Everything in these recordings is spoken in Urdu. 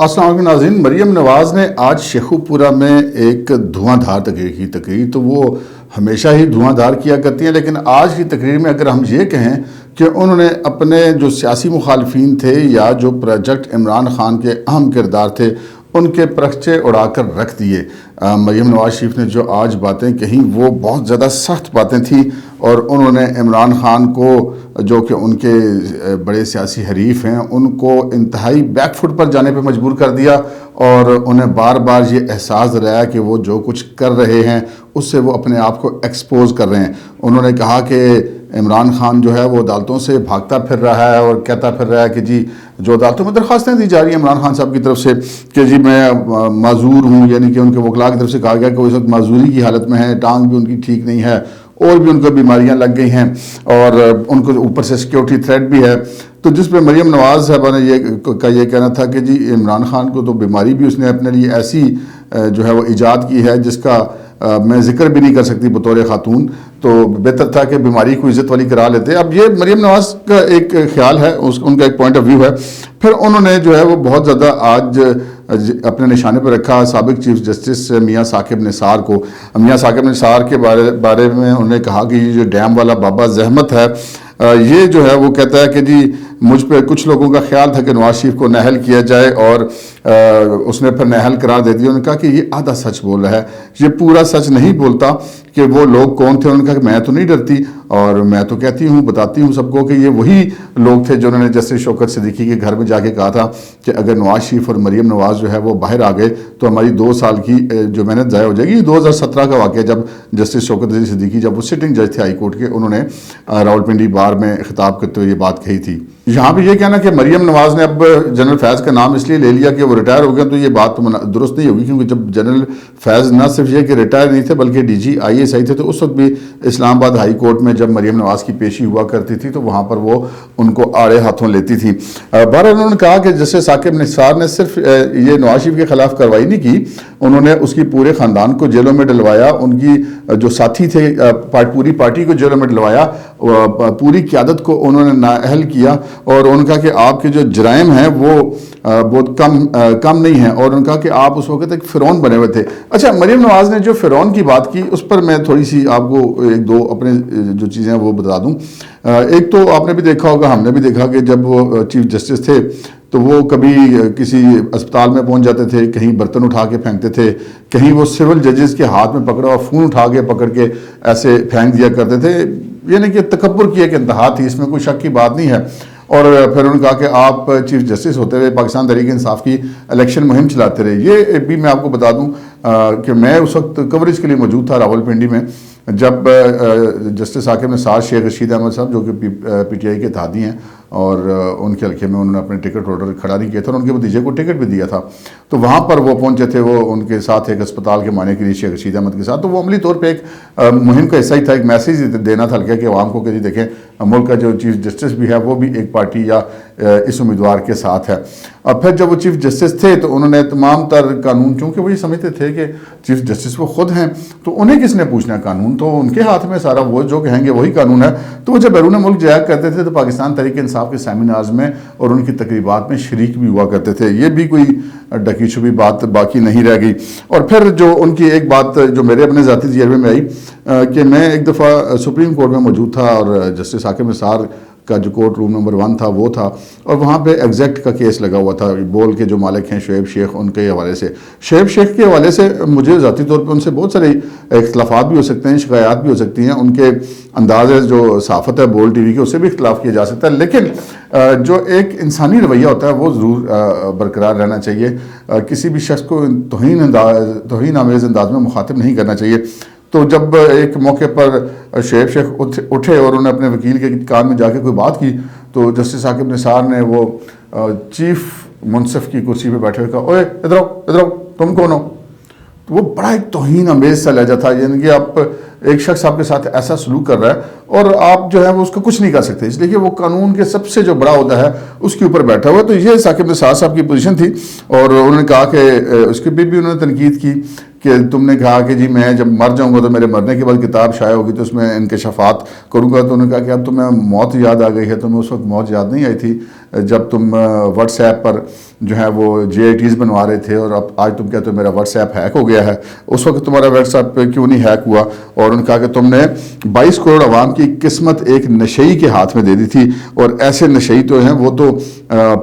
السلام علیکم ناظرین، مریم نواز نے آج شیخوپورہ میں ایک دھواں دھار تقریر تو وہ ہمیشہ ہی دھواں دھار کیا کرتی ہیں، لیکن آج کی تقریر میں اگر ہم یہ کہیں کہ انہوں نے اپنے جو سیاسی مخالفین تھے یا جو پروجیکٹ عمران خان کے اہم کردار تھے ان کے پرچے اڑا کر رکھ دیے۔ مریم نواز شریف نے جو آج باتیں کہیں وہ بہت زیادہ سخت باتیں تھیں، اور انہوں نے عمران خان کو جو کہ ان کے بڑے سیاسی حریف ہیں ان کو انتہائی بیک فٹ پر جانے پہ مجبور کر دیا، اور انہیں بار بار یہ احساس دلایا کہ وہ جو کچھ کر رہے ہیں اس سے وہ اپنے آپ کو ایکسپوز کر رہے ہیں۔ انہوں نے کہا کہ عمران خان جو ہے وہ عدالتوں سے بھاگتا پھر رہا ہے اور کہتا پھر رہا ہے کہ جی جو عدالتوں میں درخواستیں دی جا رہی ہیں عمران خان صاحب کی طرف سے کہ جی میں معذور ہوں، یعنی کہ ان کے وکلاء کی طرف سے کہا گیا کہ وہ اس وقت معذوری کی حالت میں ہیں، ٹانگ بھی ان کی ٹھیک نہیں ہے اور بھی ان کو بیماریاں لگ گئی ہیں اور ان کو اوپر سے سیکیورٹی تھریٹ بھی ہے۔ تو جس پہ مریم نواز صاحبہ نے یہ کہنا تھا کہ جی عمران خان کو تو بیماری بھی اس نے اپنے لیے ایسی جو ہے وہ ایجاد کی ہے جس کا میں ذکر بھی نہیں کر سکتی بطور خاتون، تو بہتر تھا کہ بیماری کو عزت والی کرا لیتے۔ اب یہ مریم نواز کا ایک خیال ہے، ان کا ایک پوائنٹ آف ویو ہے۔ پھر انہوں نے جو ہے وہ بہت زیادہ آج اپنے نشانے پر رکھا سابق چیف جسٹس میاں ثاقب نثار کو۔ میاں ثاقب نثار کے بارے میں انہوں نے کہا کہ یہ جو ڈیم والا بابا زحمت ہے، یہ جو ہے وہ کہتا ہے کہ جی مجھ پہ کچھ لوگوں کا خیال تھا کہ نواز شریف کو نااہل کیا جائے اور اس نے پھر نااہل قرار دے دیا۔ انہوں نے کہا کہ یہ آدھا سچ بول رہا ہے، یہ پورا سچ نہیں بولتا کہ وہ لوگ کون تھے۔ انہوں نے کہا کہ میں تو نہیں ڈرتی اور میں تو کہتی ہوں، بتاتی ہوں سب کو کہ یہ وہی لوگ تھے جنہوں نے جسٹس شوکت صدیقی کے گھر میں جا کے کہا تھا کہ اگر نواز شریف اور مریم نواز جو ہے وہ باہر آ گئے تو ہماری 2 سال کی جو محنت ضائع ہو جائے گی۔ یہ 2017 کا واقعہ جب جسٹس شوکت صدیقی جب وہ سٹنگ جج تھے ہائی کورٹ کے، انہوں نے راولپنڈی بار میں خطاب کرتے ہوئے یہ بات کہی تھی۔ یہاں پہ یہ کہنا کہ مریم نواز نے اب جنرل فیض کا نام اس لیے لے لیا کہ وہ ریٹائر ہو گیا، تو یہ بات درست نہیں ہوگی، کیونکہ جب جنرل فیض نہ صرف یہ کہ ریٹائر نہیں تھے بلکہ ڈی جی IAS تھے، تو اس وقت بھی اسلام آباد ہائی کورٹ میں جب مریم نواز کی پیشی ہوا کرتی تھی تو وہاں پر وہ ان کو آڑے ہاتھوں لیتی تھی۔ بہرحال انہوں نے کہا کہ جیسے ثاقب نثار نے صرف یہ نواز شریف کے خلاف کارروائی نہیں کی، انہوں نے اس کی پورے خاندان کو جیلوں میں ڈلوایا، ان کی جو ساتھی تھے پوری پارٹی کو جیلوں میں ڈلوایا، پوری قیادت کو انہوں نے نااہل کیا، اور انہوں نے کہا کہ آپ کے جو جرائم ہیں وہ بہت کم نہیں ہیں، اور انہوں نے کہا کہ آپ اس وقت ایک فرعون بنے ہوئے تھے۔ اچھا، مریم نواز نے جو فرعون کی بات کی اس پر میں تھوڑی سی آپ کو 1-2 اپنے جو چیزیں وہ بتا دوں۔ ایک تو آپ نے بھی دیکھا ہوگا، ہم نے بھی دیکھا کہ جب وہ چیف جسٹس تھے تو وہ کبھی کسی اسپتال میں پہنچ جاتے تھے، کہیں برتن اٹھا کے پھینکتے تھے، کہیں وہ سول ججز کے ہاتھ میں پکڑا اور فون اٹھا کے پکڑ کے ایسے پھینک دیا کرتے تھے، یعنی کہ تکبر کی ایک انتہا تھی، اس میں کوئی شک کی بات نہیں ہے۔ اور پھر انہوں نے کہا کہ آپ چیف جسٹس ہوتے ہوئے پاکستان تحریک انصاف کی الیکشن مہم چلاتے رہے۔ یہ بھی میں آپ کو بتا دوں کہ میں اس وقت کوریج کے لیے موجود تھا راولپنڈی میں، جب جسٹس ثاقب نثار شیخ رشید احمد صاحب جو کہ PTI کے اتحادی ہیں اور ان کے حلقے میں انہوں نے اپنے ٹکٹ ہولڈر کھڑا نہیں کیا تھا اور ان کے بھتیجے کو ٹکٹ بھی دیا تھا، تو وہاں پر وہ پہنچے تھے، وہ ان کے ساتھ ایک اسپتال کے معنی کے لیے شیخ رشید احمد کے ساتھ، تو وہ عملی طور پہ ایک مہم کا حصہ ہی تھا، ایک میسیج دینا تھا حلقے کے عوام کو کہ جی دیکھیں ملک کا جو چیف جسٹس بھی ہے وہ بھی ایک پارٹی یا اس امیدوار کے ساتھ ہے۔ اور پھر جب وہ چیف جسٹس تھے تو انہوں نے تمام تر قانون، چونکہ وہ یہ سمجھتے تھے کہ چیف جسٹس وہ خود ہیں تو انہیں کس نے پوچھنا قانون، تو ان کے ہاتھ میں سارا، وہ جو کہیں گے وہی قانون ہے، تو وہ جب بیرون ملک جایا کرتے تھے تو پاکستان تحریک انصاف کے سیمینارز میں اور ان کی تقریبات میں شریک بھی ہوا کرتے تھے۔ یہ بھی کوئی ڈکی چھپی بات باقی نہیں رہ گئی۔ اور پھر جو ان کی ایک بات جو میرے اپنے ذاتی تجربے میں آئی کہ میں ایک دفعہ سپریم کورٹ میں موجود تھا اور جسٹس ثاقب نثار کا جو کورٹ روم نمبر 1 تھا وہ تھا، اور وہاں پہ ایگزیکٹ کا کیس لگا ہوا تھا، بول کے جو مالک ہیں شعیب شیخ، ان کے حوالے سے، شعیب شیخ کے حوالے سے مجھے ذاتی طور پہ ان سے بہت سارے اختلافات بھی ہو سکتے ہیں، شکایات بھی ہو سکتی ہیں، ان کے انداز جو صحافت ہے بول ٹی وی کے، اس سے بھی اختلاف کیا جا سکتا ہے، لیکن جو ایک انسانی رویہ ہوتا ہے وہ ضرور برقرار رہنا چاہیے، کسی بھی شخص کو توہین آمیز انداز میں مخاطب نہیں کرنا چاہیے۔ تو جب ایک موقع پر شعیب شیخ اٹھے اور انہوں نے اپنے وکیل کے کان میں جا کے کوئی بات کی تو جسٹس ثاقب نثار نے وہ چیف منصف کی کرسی پہ بیٹھے ہوئے کہا، اوے ادھر آؤ، تم کون ہو؟ تو وہ بڑا ایک توہین آمیز سا لہجہ تھا، یعنی کہ آپ ایک شخص آپ کے ساتھ ایسا سلوک کر رہا ہے اور آپ جو ہے وہ اس کا کچھ نہیں کر سکتے، اس لیے کہ وہ قانون کے سب سے جو بڑا عہدہ ہے اس کے اوپر بیٹھا ہوا ہے۔ تو یہ ثاقب نثار صاحب کی پوزیشن تھی، اور انہوں نے کہا کہ اس کے بھی انہوں نے تنقید کی کہ تم نے کہا کہ جی میں جب مر جاؤں گا تو میرے مرنے کے بعد کتاب شائع ہوگی تو اس میں انکشافات کروں گا، تو انہوں نے کہا کہ اب تمہیں موت یاد آ گئی ہے، تمہیں اس وقت موت یاد نہیں آئی تھی جب تم واٹس ایپ پر جو ہے وہ JITs بنوا رہے تھے اور اب آج تم کہتے ہو میرا واٹس ایپ ہیک ہو گیا ہے، اس وقت تمہارا واٹس ایپ کیوں نہیں ہیک ہوا؟ اور انہوں نے کہا کہ تم نے 22 کروڑ عوام کی قسمت ایک نشئی کے ہاتھ میں دے دی تھی، اور ایسے نشئی تو ہیں وہ تو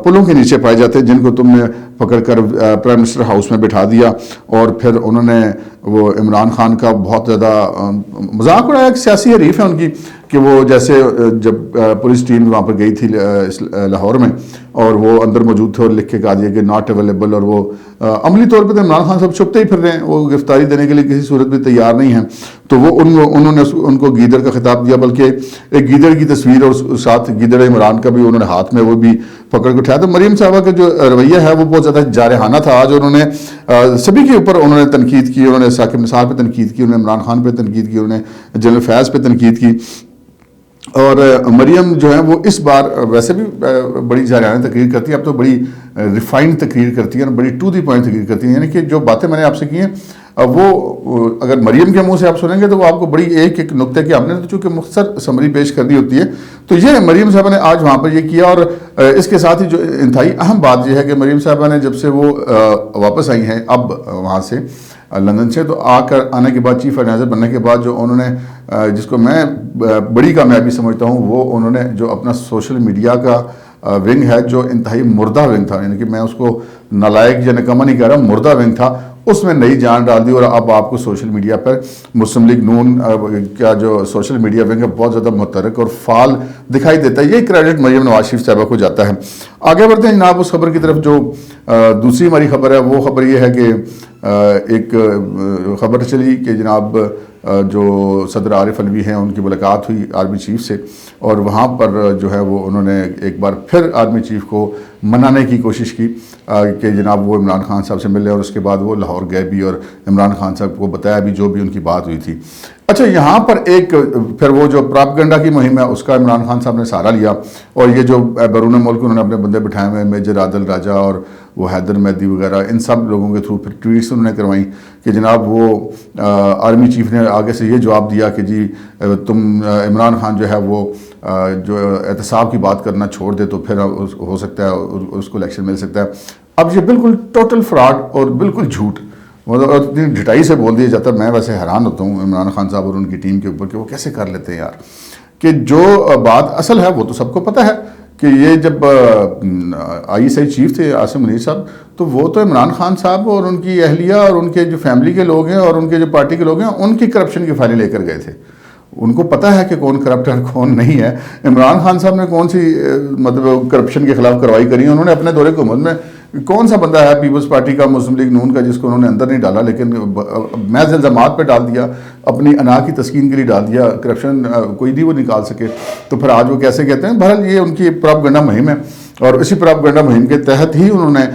پلوں کے نیچے پائے جاتے ہیں، جن کو تم نے پکڑ کر پرائم منسٹر ہاؤس میں بٹھا دیا، اور پھر انہوں نے وہ عمران خان کا بہت زیادہ مذاق اڑایا۔ ایک سیاسی حریف ہے ان کی کہ وہ جیسے جب پولیس ٹیم وہاں پر گئی تھی لاہور میں اور وہ اندر موجود تھے اور لکھ کے کہا دیا کہ ناٹ اویلیبل، اور وہ عملی طور پہ تو عمران خان صاحب چھپتے ہی پھر رہے ہیں، وہ گرفتاری دینے کے لیے کسی صورت بھی تیار نہیں ہیں، تو وہ انہوں نے ان کو گیدڑ کا خطاب دیا، بلکہ ایک گیدڑ کی تصویر اور ساتھ گیدڑ عمران کا بھی انہوں نے ہاتھ میں وہ بھی پکڑ کے اٹھایا۔ تو مریم صاحبہ کا جو رویہ ہے وہ بہت زیادہ جارحانہ تھا آج، اور انہوں نے سبھی کے اوپر انہوں نے تنقید کی، انہوں نے ثاقب نثار پہ تنقید کی، انہوں نے عمران خان پہ تنقید کی، انہوں نے جنرل فیض پہ تنقید کی، اور مریم جو ہے وہ اس بار ویسے بھی بڑی جارحانہ تقریر کرتی ہے، اب تو بڑی ریفائنڈ تقریر کرتی ہے اور بڑی ٹو دی پوائنٹ تقریر کرتی ہے، یعنی کہ جو باتیں میں نے آپ سے کی ہیں وہ اگر مریم کے منہ سے آپ سنیں گے تو وہ آپ کو بڑی ایک ایک نقطے کی، ہم نے تو چونکہ مختصر سمری پیش کرنی ہوتی ہے، تو یہ مریم صاحبہ نے آج وہاں پر یہ کیا۔ اور اس کے ساتھ ہی جو انتہائی اہم بات یہ ہے کہ مریم صاحبہ نے جب سے وہ واپس آئی ہیں اب وہاں سے لندن سے، تو آنے کے بعد چیف آرگنائزر بننے کے بعد جو انہوں نے جس کو میں بڑی کامیابی سمجھتا ہوں، وہ انہوں نے جو اپنا سوشل میڈیا کا ونگ ہے جو انتہائی مردہ ونگ تھا، یعنی کہ میں اس کو نالائق یا نکمہ نہیں کہہ رہا، مردہ ونگ تھا، اس میں نئی جان ڈال دی، اور اب آپ کو سوشل میڈیا پر مسلم لیگ نون کا جو سوشل میڈیا ونگ ہے بہت زیادہ متحرک اور فعال دکھائی دیتا ہے۔ یہ کریڈٹ مریم نواز شریف صاحبہ کو جاتا ہے۔ آگے بڑھتے ہیں جناب اس خبر کی طرف، جو دوسری ہماری خبر ہے، وہ خبر یہ ہے کہ ایک خبر چلی کہ جناب جو صدر عارف علوی ہیں ان کی ملاقات ہوئی آرمی چیف سے، اور وہاں پر جو ہے وہ انہوں نے ایک بار پھر آرمی چیف کو منانے کی کوشش کی کہ جناب وہ عمران خان صاحب سے ملے، اور اس کے بعد وہ لاہور گئے بھی اور عمران خان صاحب کو بتایا بھی جو بھی ان کی بات ہوئی تھی۔ اچھا، یہاں پر ایک پھر وہ جو پراپگنڈا کی مہم ہے اس کا عمران خان صاحب نے سہارا لیا، اور یہ جو بیرون ملک انہوں نے اپنے بندے بٹھائے ہوئے میجر عادل راجہ اور وہ حیدر مہدی وغیرہ، ان سب لوگوں کے تھرو پھر ٹویٹس انہوں نے کروائیں کہ جناب وہ آرمی چیف نے آگے سے یہ جواب دیا کہ جی تم عمران خان جو ہے وہ جو احتساب کی بات کرنا چھوڑ دے تو پھر ہو سکتا ہے اس کو الیکشن مل سکتا ہے۔ اب یہ بالکل ٹوٹل فراڈ اور بالکل جھوٹ، مطلب اتنی ڈٹائی سے بول دیا جاتا ہے، میں ویسے حیران ہوتا ہوں عمران خان صاحب اور ان کی ٹیم کے اوپر کہ وہ کیسے کر لیتے ہیں یار، کہ جو بات اصل ہے وہ تو سب کو پتہ ہے کہ یہ جب ISI چیف تھے عاصم منیر صاحب، تو وہ تو عمران خان صاحب اور ان کی اہلیہ اور ان کے جو فیملی کے لوگ ہیں اور ان کے جو پارٹی کے لوگ ہیں ان کی کرپشن کی فائلیں لے کر گئے تھے، ان کو پتہ ہے کہ کون کرپٹ ہے کون نہیں ہے۔ عمران خان صاحب نے کون سی مطلب کرپشن کے خلاف کارروائی کری، انہوں نے اپنے دورے حکومت میں کون سا بندہ ہے پیپلز پارٹی کا مسلم لیگ نون کا جس کو انہوں نے اندر نہیں ڈالا، لیکن محض الزامات پہ ڈال دیا، اپنی انا کی تسکین کے لیے ڈال دیا، کرپشن کوئی نہیں وہ نکال سکے، تو پھر آج وہ کیسے کہتے ہیں؟ بہرحال یہ ان کی پراپگنڈا مہم ہے، اور اسی پراپگنڈا مہم کے تحت ہی انہوں نے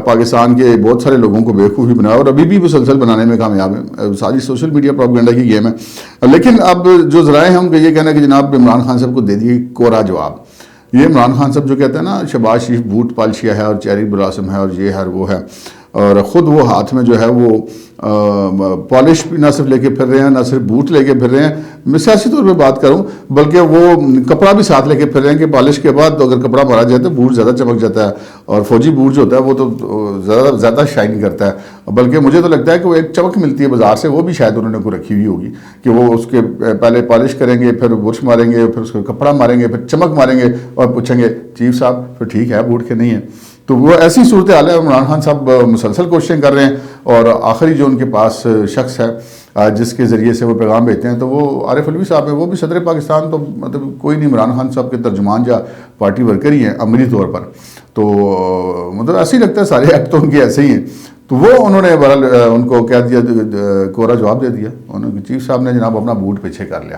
پاکستان کے بہت سارے لوگوں کو بیوقوف بھی بنایا، اور ابھی بھی مسلسل بنانے میں کامیاب ہیں، ساری سوشل میڈیا پراپگنڈا کی گیم ہے۔ لیکن اب جو ذرائع ہیں ان کا یہ کہنا ہے کہ جناب عمران خان صاحب کو دے دیے کوڑا جواب۔ یہ عمران خان صاحب جو کہتے ہیں نا شہباز شریف بوٹ پالشیا ہے اور چیری بلاسم ہے اور یہ ہے وہ ہے، اور خود وہ ہاتھ میں جو ہے وہ پالش بھی نہ صرف لے کے پھر رہے ہیں، نہ صرف بوٹ لے کے پھر رہے ہیں، میں سیاسی طور پہ بات کروں، بلکہ وہ کپڑا بھی ساتھ لے کے پھر رہے ہیں کہ پالش کے بعد تو اگر کپڑا مارا جائے تو بوٹ زیادہ چمک جاتا ہے، اور فوجی بوٹ جو ہوتا ہے وہ تو زیادہ شائن کرتا ہے، بلکہ مجھے تو لگتا ہے کہ وہ ایک چمک ملتی ہے بازار سے، وہ بھی شاید انہوں نے کو رکھی ہوئی ہوگی کہ وہ اس کے پہلے پالش کریں گے، پھر برش ماریں گے، پھر اس کو کپڑا ماریں گے، پھر چمک ماریں گے اور پوچھیں گے چیف صاحب پھر ٹھیک ہے بوٹ کے نہیں ہے۔ تو وہ ایسی صورتحال ہے، عمران خان صاحب مسلسل کوششیں کر رہے ہیں، اور آخری جو ان کے پاس شخص ہے جس کے ذریعے سے وہ پیغام بھیجتے ہیں تو وہ عارف علوی صاحب ہیں، وہ بھی صدر پاکستان تو مطلب کوئی نہیں، عمران خان صاحب کے ترجمان یا پارٹی ورکر ہی ہیں عملی طور پر، تو مطلب ایسے ہی لگتا ہے سارے ایپ تو ان کے ایسے ہی ہیں۔ تو وہ انہوں نے بہرحال ان کو کہہ دیا، کوڑا جواب دے دیا، انہوں نے چیف صاحب نے جناب اپنا بوٹ پیچھے کر لیا،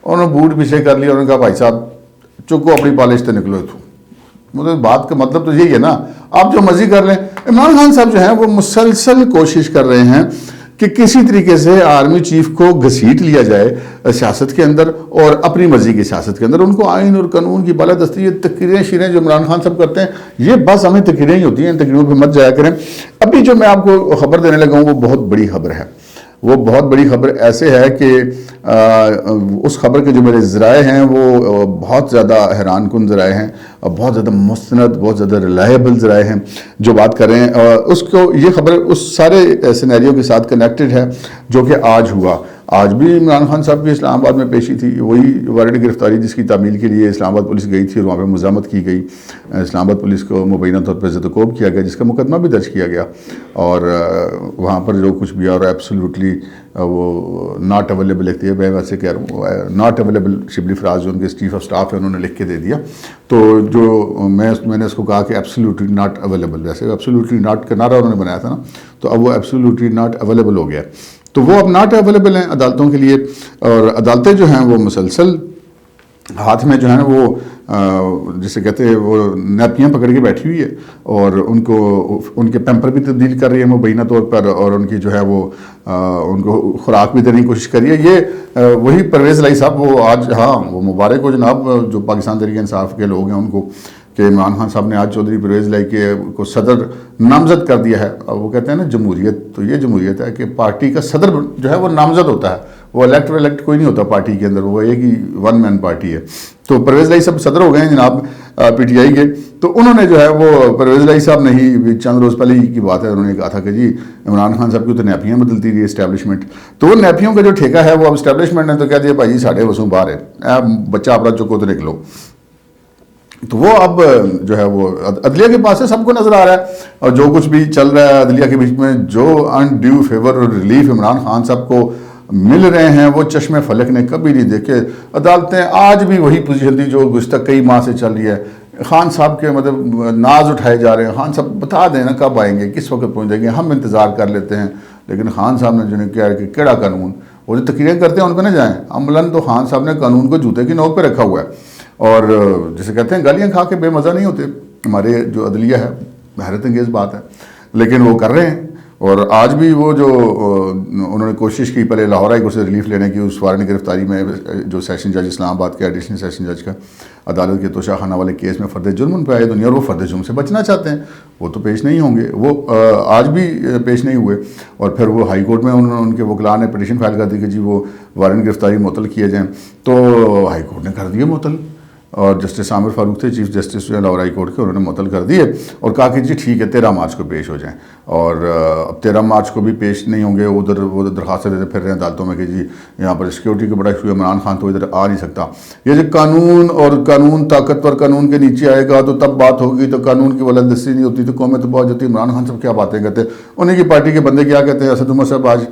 انہوں نے بوٹ پیچھے کر لیا، انہوں نے کہا بھائی صاحب چکو اپنی پالش سے نکلو تو، مطلب بات کا مطلب تو یہی ہے نا، آپ جو مرضی کر لیں۔ عمران خان صاحب جو ہیں وہ مسلسل کوشش کر رہے ہیں کہ کسی طریقے سے آرمی چیف کو گھسیٹ لیا جائے سیاست کے اندر اور اپنی مرضی کی سیاست کے اندر، ان کو آئین اور قانون کی بالادستی، یہ تقریریں شیریں جو عمران خان صاحب کرتے ہیں یہ بس ہمیں تقریریں ہی ہوتی ہیں، تقریروں پہ مت جایا کریں۔ ابھی جو میں آپ کو خبر دینے لگا ہوں وہ بہت بڑی خبر ہے، وہ بہت بڑی خبر ایسے ہے کہ اس خبر کے جو میرے ذرائع ہیں وہ بہت زیادہ حیران کن ذرائع ہیں اور بہت زیادہ مستند، بہت زیادہ ریلائبل ذرائع ہیں جو بات کر رہے ہیں. اور اس کو یہ خبر اس سارے سینیریو کے ساتھ کنیکٹڈ ہے جو کہ آج ہوا. آج بھی عمران خان صاحب کی اسلام آباد میں پیشی تھی، وہی وارنٹ گرفتاری جس کی تعمیل کے لیے اسلام آباد پولیس گئی تھی اور وہاں پہ مزاحمت کی گئی. اسلام آباد پولیس کو مبینہ طور پر زدوکوب کیا گیا، جس کا مقدمہ بھی درج کیا گیا، اور وہاں پر جو کچھ بھی اور ایبسولوٹلی وہ ناٹ اویلیبل لکھتی ہے. میں ویسے کہہ رہا ہوں ناٹ اویلیبل شبلی فراز جو ان کے چیف آف اسٹاف ہے انہوں نے لکھ کے دے دیا. تو جو میں نے اس کو کہا کہ ایبسولوٹلی ناٹ اویلیبل، ویسے ایبسولوٹلی ناٹ کا نعرہ انہوں نے بنایا تھا نا، تو اب وہ ایبسولوٹلی ناٹ اویلیبل ہو گیا. تو وہ اب ناٹ اویلیبل ہیں عدالتوں کے لیے، اور عدالتیں جو ہیں وہ مسلسل ہاتھ میں جو ہے نا وہ جسے کہتے ہیں وہ نیپیاں پکڑ کے بیٹھی ہوئی ہے، اور ان کے پیمپر بھی تبدیل کر رہی ہے مبینہ طور پر، اور ان کی جو ہے وہ ان کو خوراک بھی دینے کی کوشش کر رہی ہے. یہ وہی پرویز الہی صاحب وہ آج وہ مبارک ہو جناب جو پاکستان تحریک انصاف کے لوگ ہیں ان کو، کہ عمران خان صاحب نے آج چودھری پرویز الہی کو صدر نامزد کر دیا ہے. اور وہ کہتے ہیں نا جمہوریت، تو یہ جمہوریت ہے کہ پارٹی کا صدر جو ہے وہ نامزد ہوتا ہے، وہ الیکٹ کوئی نہیں ہوتا پارٹی کے اندر، وہ ایک ہی ون مین پارٹی ہے. تو پرویز الہی صاحب صدر ہو گئے ہیں جناب پی ٹی آئی کے. تو انہوں نے جو ہے وہ پرویز الہی صاحب نے ہی چند روز پہلے کی بات ہے، انہوں نے کہا تھا کہ جی عمران خان صاحب کی تو نیپیاں بدلتی رہی اسٹیبلشمنٹ، تو وہ نیپیوں کا جو ٹھیکہ ہے وہ اب اسٹیبلشمنٹ نے تو کہہ دیا بھائی جی ساڑھے وسوں باہر ہے، بچہ اپنا چکو تو نکلو. تو وہ اب جو ہے وہ عدلیہ کے پاس ہے، سب کو نظر آ رہا ہے، اور جو کچھ بھی چل رہا ہے عدلیہ کے بیچ میں، جو ان ڈیو فیور اور ریلیف عمران خان صاحب کو مل رہے ہیں وہ چشم فلک نے کبھی نہیں دیکھے. عدالتیں آج بھی وہی پوزیشن تھی جو گزشتہ کئی ماہ سے چل رہی ہے. خان صاحب کے مطلب ناز اٹھائے جا رہے ہیں، خان صاحب بتا دیں نا کب آئیں گے، کس وقت پہنچ جائیں گے، ہم انتظار کر لیتے ہیں. لیکن خان صاحب نے جو نے کیا کہ کیڑا قانون، وہ جو تقریریں کرتے ہیں ان پہ نہ جائیں. عملاً تو خان صاحب نے قانون کو جوتے کی نوک پہ رکھا ہوا ہے، اور جسے کہتے ہیں گالیاں کھا کے بے مزہ نہیں ہوتے. ہمارے جو عدلیہ ہے حیرت انگیز بات ہے، لیکن وہ کر رہے ہیں. اور آج بھی وہ جو انہوں نے کوشش کی پہلے لاہور ہائی کورٹ سے ریلیف لینے کی اس وارنٹ گرفتاری میں، جو سیشن جج اسلام آباد کے ایڈیشنل سیشن جج کا عدالت کے توشہ خانہ والے کیس میں فرد جرم ان پہ آئے دنیا، اور وہ فرد جرم سے بچنا چاہتے ہیں، وہ تو پیش نہیں ہوں گے، وہ آج بھی پیش نہیں ہوئے. اور پھر وہ ہائی کورٹ میں ان کے وکلاء نے پٹیشن فائل کر دی کہ جی وہ وارنٹ گرفتاری معطل کیے جائیں، تو ہائی کورٹ نے کر دیے معطل. اور جسٹس عامر فاروق تھے chief justice Lahore high court کے، انہوں نے معطل کر دیے اور کہا کہ جی ٹھیک ہے 13 مارچ کو پیش ہو جائیں. اور اب 13 مارچ کو بھی پیش نہیں ہوں گے. ادھر وہ درخواستیں دیتے پھر رہے ہیں عدالتوں میں کہ جی یہاں پر سیکیورٹی کا بڑا ایشو ہے، عمران خان تو ادھر آ نہیں سکتا. یہ جو قانون اور قانون طاقتور قانون کے نیچے آئے گا تو تب بات ہوگی، تو قانون کی ولندستی نہیں ہوتی تو قومیں تباہ ہو جاتی. عمران خان صاحب کیا باتیں کرتے ہیں، انہیں کی پارٹی کے بندے کیا کہتے ہیں. اسد عمر صاحب آج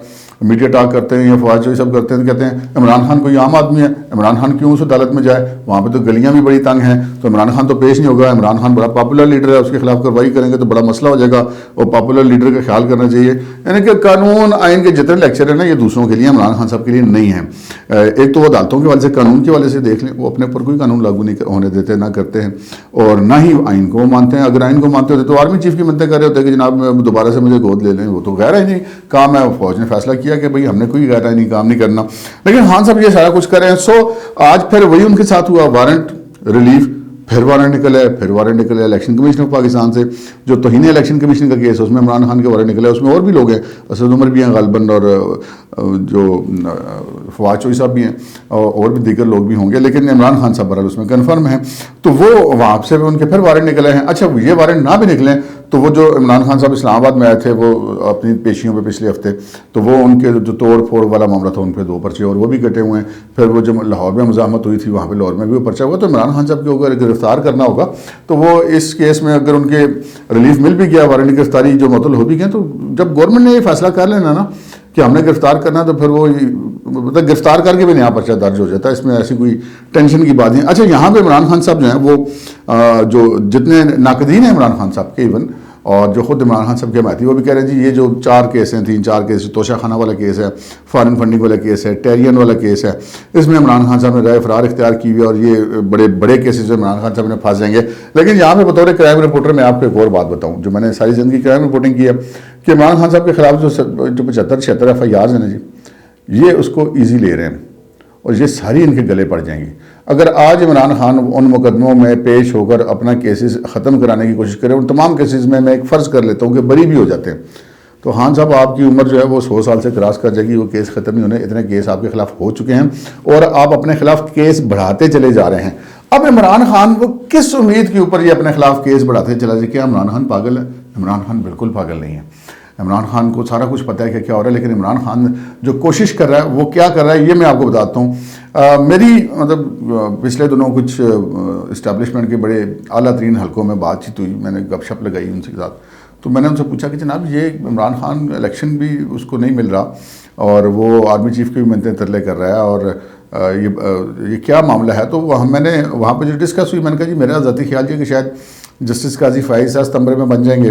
میڈیا ٹاک کرتے ہیں یا فواد چوہدری سب کرتے ہیں، کہتے ہیں عمران خان کوئی عام آدمی ہے، عمران خان کیوں اس عدالت میں جائے، وہاں پہ تو گلیاں بھی بڑی تنگ ہیں، تو عمران خان تو پیش نہیں ہوگا. عمران خان بڑا پاپولر لیڈر ہے، اس کے خلاف کارروائی کریں گے تو بڑا مسئلہ ہو جائے گا، اور پاپولر لیڈر کا خیال کرنا چاہیے. یعنی کہ قانون آئین کے جتنے لیکچر ہیں نا یہ دوسروں کے لیے، عمران خان صاحب کے لیے نہیں ہیں. ایک تو وہ عدالتوں کے حوالے سے، قانون کے حوالے سے دیکھ لیں، وہ اپنے اوپر کوئی قانون لاگو نہیں ہونے دیتے، نہ کرتے ہیں، اور نہ ہی آئین کو مانتے ہیں. اگر آئین کو مانتے ہوتے تو آرمی چیف کی منتیں کر رہے ہوتے کہ جناب دوبارہ سے مجھے گود لے لیں. وہ تو غیر آئینی کام ہے، فوج نے فیصلہ کیا کہ بھئی ہم نے کوئی غیر آئینی کام نہیں کرنا. لیکن خان صاحب یہ سارا کچھ کر رہے ہیں. سو آج پھر وہی ان کے ساتھ ہوا، وارنٹ ریلیف، پھر وارنٹ نکلے، پھر وارنٹ نکلے الیکشن کمیشن آف پاکستان سے، جو توہین الیکشن کمیشن کا کیس ہے اس میں عمران خان کے وارنٹ نکلے. اس میں اور بھی لوگ ہیں، اسد عمر بھی ہیں غالباً، اور جو فواد چوہدری صاحب بھی ہیں، اور بھی دیگر لوگ بھی ہوں گے، لیکن عمران خان صاحب برحال اس میں کنفرم ہیں. تو وہ وہاں سے ان کے پھر وارنٹ نکلے ہیں. اچھا یہ وارنٹ نہ بھی نکلیں تو وہ جو عمران خان صاحب اسلام آباد میں آئے تھے وہ اپنی پیشیوں پہ پچھلے ہفتے، تو وہ ان کے جو توڑ پھوڑ والا معاملہ تھا ان پہ 2 پرچے اور وہ بھی کٹے ہوئے ہیں. پھر وہ جو لاہور میں مزاحمت ہوئی تھی وہاں پہ لاہور میں بھی وہ پرچہ ہوا. تو عمران خان صاحب کو اگر گرفتار کرنا ہوگا تو وہ اس کیس میں اگر ان کے ریلیف مل بھی گیا، وارنٹ گرفتاری جو معطل ہو بھی گئے، تو جب گورنمنٹ نے یہ فیصلہ کر لینا نا کہ ہم نے گرفتار کرنا، تو پھر وہ مطلب گرفتار کر کے بھی نیا پرچہ درج ہو جاتا ہے. اس میں ایسی کوئی ٹینشن کی بات نہیں. اچھا یہاں پہ عمران خان صاحب جو ہیں وہ جو جتنے ناقدین ہیں عمران خان صاحب کے، ایون اور جو خود عمران خان صاحب کے حمایتی، وہ بھی کہہ رہے ہیں جی یہ جو 4 کیس ہیں، 3-4 کیس، توشہ خانہ والا کیس ہے، فارن فنڈنگ والا کیس ہے، ٹیرین والا کیس ہے، اس میں عمران خان صاحب نے رائے فرار اختیار کی ہوئی ہے، اور یہ بڑے بڑے کیسز جو عمران خان صاحب نے پھنس جائیں گے. لیکن یہاں پہ بطور کرائم رپورٹر میں آپ کو ایک اور بات بتاؤں جو میں نے ساری زندگی کرائم رپورٹنگ کی ہے، کہ عمران خان صاحب کے خلاف جو 75-76 FIRs ہیں نا جی، یہ اس کو ایزی لے رہے ہیں، اور یہ ساری ان کے گلے پڑ جائیں گی. اگر آج عمران خان ان مقدموں میں پیش ہو کر اپنا کیسز ختم کرانے کی کوشش کرے، ان تمام کیسز میں ایک فرض کر لیتا ہوں کہ بری بھی ہو جاتے ہیں، تو خان صاحب آپ کی عمر جو ہے وہ 100 سال سے کراس کر جائے گی، وہ کیس ختم نہیں ہونے، اتنے کیس آپ کے خلاف ہو چکے ہیں اور آپ اپنے خلاف کیس بڑھاتے چلے جا رہے ہیں۔ اب عمران خان وہ کس امید کے اوپر یہ اپنے خلاف کیس بڑھاتے چلا جائے؟ کیا عمران خان پاگل ہے؟ عمران خان بالکل پاگل نہیں ہے۔ عمران خان کو سارا کچھ پتہ ہے کہ کیا ہو رہا ہے، لیکن عمران خان جو کوشش کر رہا ہے وہ کیا کر رہا ہے یہ میں آپ کو بتاتا ہوں۔ میری مطلب پچھلے دنوں کچھ اسٹیبلشمنٹ کے بڑے اعلیٰ ترین حلقوں میں بات چیت ہوئی، میں نے گپ شپ لگائی ان کے ساتھ، تو میں نے ان سے پوچھا کہ جناب یہ عمران خان الیکشن بھی اس کو نہیں مل رہا اور وہ آرمی چیف کے بھی منتیں ترلے کر رہا ہے، اور یہ کیا معاملہ ہے؟ تو میں نے وہاں پہ جو ڈسکس ہوئی، میں نے کہا جی میرا ذاتی خیال یہ کہ شاید جسٹس قاضی فائز صاحب ستمبر میں بن جائیں گے،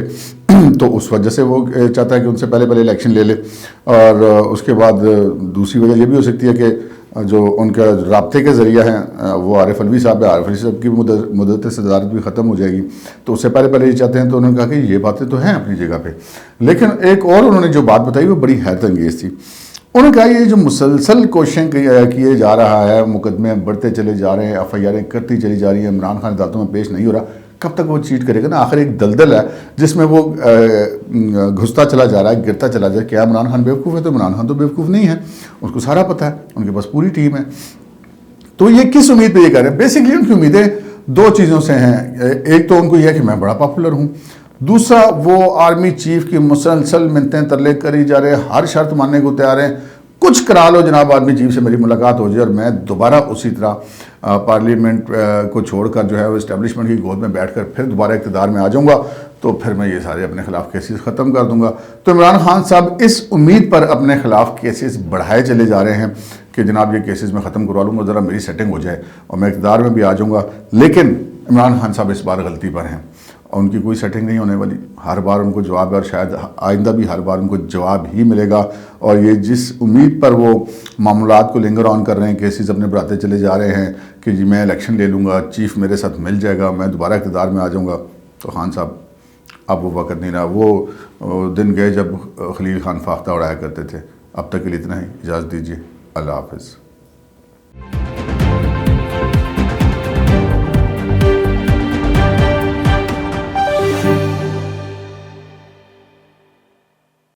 تو اس وجہ سے وہ چاہتا ہے کہ ان سے پہلے الیکشن لے لے، اور اس کے بعد دوسری وجہ یہ بھی ہو سکتی ہے کہ جو ان کا رابطے کے ذریعہ ہیں وہ عارف علوی صاحب ہے، عارف علوی صاحب کی مدت صدارت بھی ختم ہو جائے گی، تو اس سے پہلے یہ چاہتے ہیں۔ تو انہوں نے کہا کہ یہ باتیں تو ہیں اپنی جگہ پہ، لیکن ایک اور انہوں نے جو بات بتائی وہ بڑی حیرت انگیز تھی۔ انہوں نے کہا یہ جو مسلسل کوششیں کیے جا رہا ہے، مقدمے بڑھتے چلے جا رہے ہیں، FIR کرتی چلی جا رہی ہیں، عمران خان عدالتوں میں پیش نہیں ہو رہا، کب تک وہ چیٹ کرے گا نا؟ آخر ایک دلدل ہے جس میں وہ گھستا چلا جا رہا ہے، گرتا چلا جا رہا ہے۔ کیا عمران خان بیوقوف ہے؟ تو عمران خان تو بیوقوف نہیں ہے، اس کو سارا پتہ ہے، ان کے پاس پوری ٹیم ہے۔ تو یہ کس امید پہ یہ کہہ رہے ہیں؟ بیسکلی ان کی امیدیں دو چیزوں سے ہیں، ایک تو ان کو یہ ہے کہ میں بڑا پاپولر ہوں، دوسرا وہ آرمی چیف کی مسلسل منتیں ترلے کری جا رہے ہیں، ہر شرط ماننے کو تیار ہیں، کچھ کرا لو جناب آرمی چیف سے میری ملاقات ہو جائے اور میں دوبارہ اسی طرح پارلیمنٹ کو چھوڑ کر جو ہے وہ اسٹیبلشمنٹ کی گود میں بیٹھ کر پھر دوبارہ اقتدار میں آ جاؤں گا، تو پھر میں یہ سارے اپنے خلاف کیسز ختم کر دوں گا۔ تو عمران خان صاحب اس امید پر اپنے خلاف کیسز بڑھائے چلے جا رہے ہیں کہ جناب یہ کیسز میں ختم کروا لوں گا، ذرا میری سیٹنگ ہو جائے اور میں اقتدار میں بھی آ جاؤں گا۔ لیکن عمران خان صاحب اس بار غلطی پر ہیں اور ان کی کوئی سیٹنگ نہیں ہونے والی، ہر بار ان کو جواب ہے، اور شاید آئندہ بھی ہر بار ان کو جواب ہی ملے گا۔ اور یہ جس امید پر وہ معاملات کو لنگر آن کر رہے ہیں، کیسز اپنے بڑھاتے چلے جا رہے ہیں کہ جی میں الیکشن لے لوں گا، چیف میرے ساتھ مل جائے گا، میں دوبارہ اقتدار میں آ جاؤں گا، تو خان صاحب اب وہ وقت نہیں رہا، وہ دن گئے جب خلیل خان فاختہ اڑایا کرتے تھے۔ اب تک کے لیے اتنا ہی، اجازت دیجیے، اللہ حافظ۔